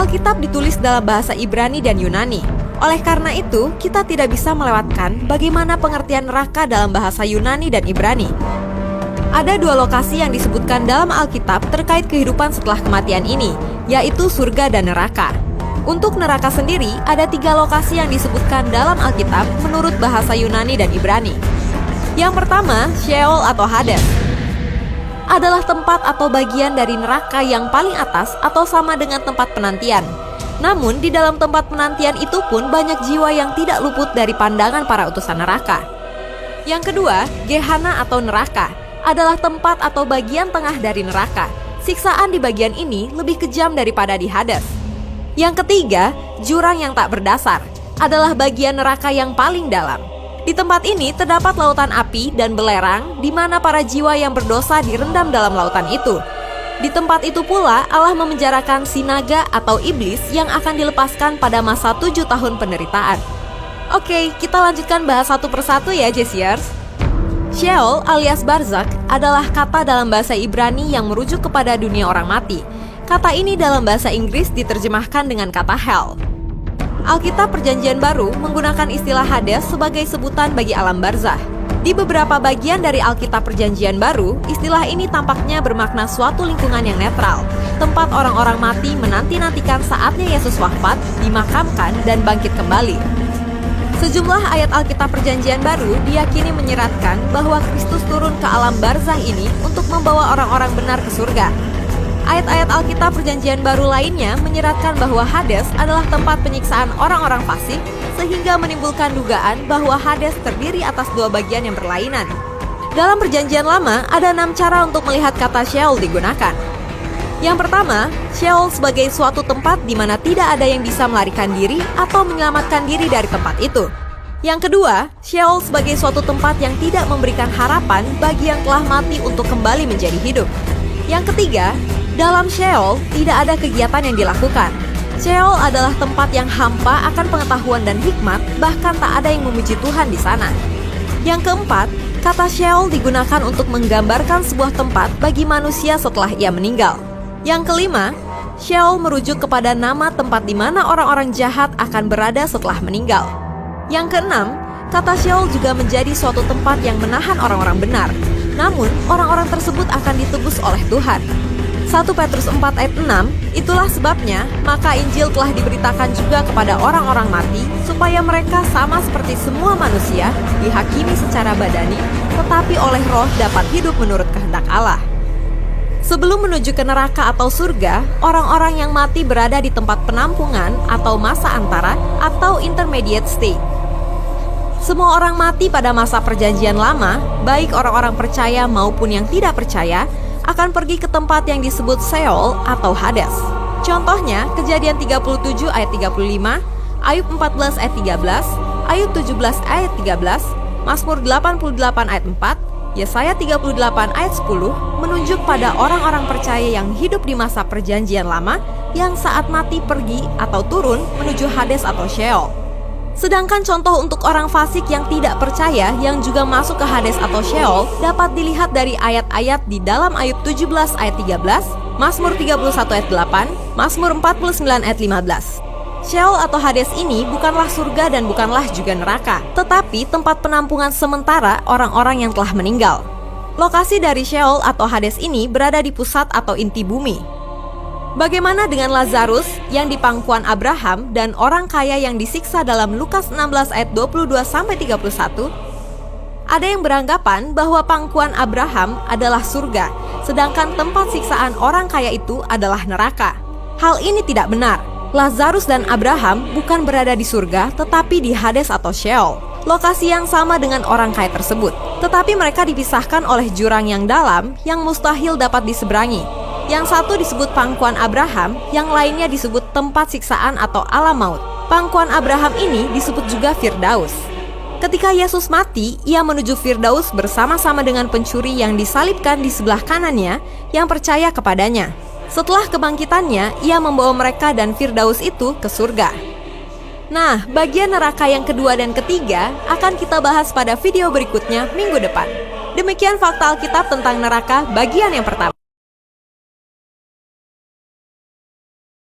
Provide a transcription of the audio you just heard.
Alkitab ditulis dalam bahasa Ibrani dan Yunani. Oleh karena itu, kita tidak bisa melewatkan bagaimana pengertian neraka dalam bahasa Yunani dan Ibrani. Ada dua lokasi yang disebutkan dalam Alkitab terkait kehidupan setelah kematian ini, yaitu surga dan neraka. Untuk neraka sendiri, ada 3 lokasi yang disebutkan dalam Alkitab menurut bahasa Yunani dan Ibrani. Yang pertama, Sheol atau Hades adalah tempat atau bagian dari neraka yang paling atas atau sama dengan tempat penantian. Namun, di dalam tempat penantian itu pun banyak jiwa yang tidak luput dari pandangan para utusan neraka. Yang kedua, Gehenna atau neraka adalah tempat atau bagian tengah dari neraka. Siksaan di bagian ini lebih kejam daripada di Hades. Yang ketiga, jurang yang tak berdasar adalah bagian neraka yang paling dalam. Di tempat ini terdapat lautan api dan belerang di mana para jiwa yang berdosa direndam dalam lautan itu. Di tempat itu pula Allah memenjarakan si naga atau iblis yang akan dilepaskan pada masa 7 tahun penderitaan. Oke, kita lanjutkan bahas satu persatu ya, Jesiers. Sheol alias Barzakh adalah kata dalam bahasa Ibrani yang merujuk kepada dunia orang mati. Kata ini dalam bahasa Inggris diterjemahkan dengan kata hell. Alkitab Perjanjian Baru menggunakan istilah Hades sebagai sebutan bagi alam barzakh. Di beberapa bagian dari Alkitab Perjanjian Baru, istilah ini tampaknya bermakna suatu lingkungan yang netral, tempat orang-orang mati menanti-nantikan saatnya Yesus wafat, dimakamkan, dan bangkit kembali. Sejumlah ayat Alkitab Perjanjian Baru diyakini menyeratkan bahwa Kristus turun ke alam barzakh ini untuk membawa orang-orang benar ke surga. Ayat-ayat Alkitab Perjanjian Baru lainnya menyeratkan bahwa Hades adalah tempat penyiksaan orang-orang fasik, sehingga menimbulkan dugaan bahwa Hades terdiri atas 2 bagian yang berlainan. Dalam Perjanjian Lama, ada 6 cara untuk melihat kata Sheol digunakan. Yang pertama, Sheol sebagai suatu tempat di mana tidak ada yang bisa melarikan diri atau menyelamatkan diri dari tempat itu. Yang kedua, Sheol sebagai suatu tempat yang tidak memberikan harapan bagi yang telah mati untuk kembali menjadi hidup. Yang ketiga, dalam Sheol tidak ada kegiatan yang dilakukan. Sheol adalah tempat yang hampa akan pengetahuan dan hikmat, bahkan tak ada yang memuji Tuhan di sana. Yang keempat, kata Sheol digunakan untuk menggambarkan sebuah tempat bagi manusia setelah ia meninggal. Yang kelima, Sheol merujuk kepada nama tempat di mana orang-orang jahat akan berada setelah meninggal. Yang keenam, kata Sheol juga menjadi suatu tempat yang menahan orang-orang benar. Namun, orang-orang tersebut akan ditebus oleh Tuhan. 1 Petrus 4 ayat 6, itulah sebabnya maka Injil telah diberitakan juga kepada orang-orang mati supaya mereka sama seperti semua manusia dihakimi secara badani, tetapi oleh roh dapat hidup menurut kehendak Allah. Sebelum menuju ke neraka atau surga, orang-orang yang mati berada di tempat penampungan atau masa antara atau intermediate state. Semua orang mati pada masa Perjanjian Lama, baik orang-orang percaya maupun yang tidak percaya, akan pergi ke tempat yang disebut Sheol atau Hades. Contohnya, Kejadian 37 ayat 35, Ayub 14 ayat 13, Ayub 17 ayat 13, Mazmur 88 ayat 4, Yesaya 38 ayat 10 menunjuk pada orang-orang percaya yang hidup di masa Perjanjian Lama yang saat mati pergi atau turun menuju Hades atau Sheol. Sedangkan contoh untuk orang fasik yang tidak percaya yang juga masuk ke Hades atau Sheol dapat dilihat dari ayat-ayat di dalam Ayub 17 ayat 13, Mazmur 31 ayat 8, Mazmur 49 ayat 15. Sheol atau Hades ini bukanlah surga dan bukanlah juga neraka, tetapi tempat penampungan sementara orang-orang yang telah meninggal. Lokasi dari Sheol atau Hades ini berada di pusat atau inti bumi. Bagaimana dengan Lazarus yang di pangkuan Abraham dan orang kaya yang disiksa dalam Lukas 16 ayat 22-31? Ada yang beranggapan bahwa pangkuan Abraham adalah surga, sedangkan tempat siksaan orang kaya itu adalah neraka. Hal ini tidak benar. Lazarus dan Abraham bukan berada di surga, tetapi di Hades atau Sheol, lokasi yang sama dengan orang kaya tersebut. Tetapi mereka dipisahkan oleh jurang yang dalam yang mustahil dapat diseberangi. Yang satu disebut pangkuan Abraham, yang lainnya disebut tempat siksaan atau alam maut. Pangkuan Abraham ini disebut juga Firdaus. Ketika Yesus mati, ia menuju Firdaus bersama-sama dengan pencuri yang disalibkan di sebelah kanannya yang percaya kepadanya. Setelah kebangkitannya, ia membawa mereka dan Firdaus itu ke surga. Nah, bagian neraka yang kedua dan ketiga akan kita bahas pada video berikutnya minggu depan. Demikian fakta Alkitab tentang neraka bagian yang pertama.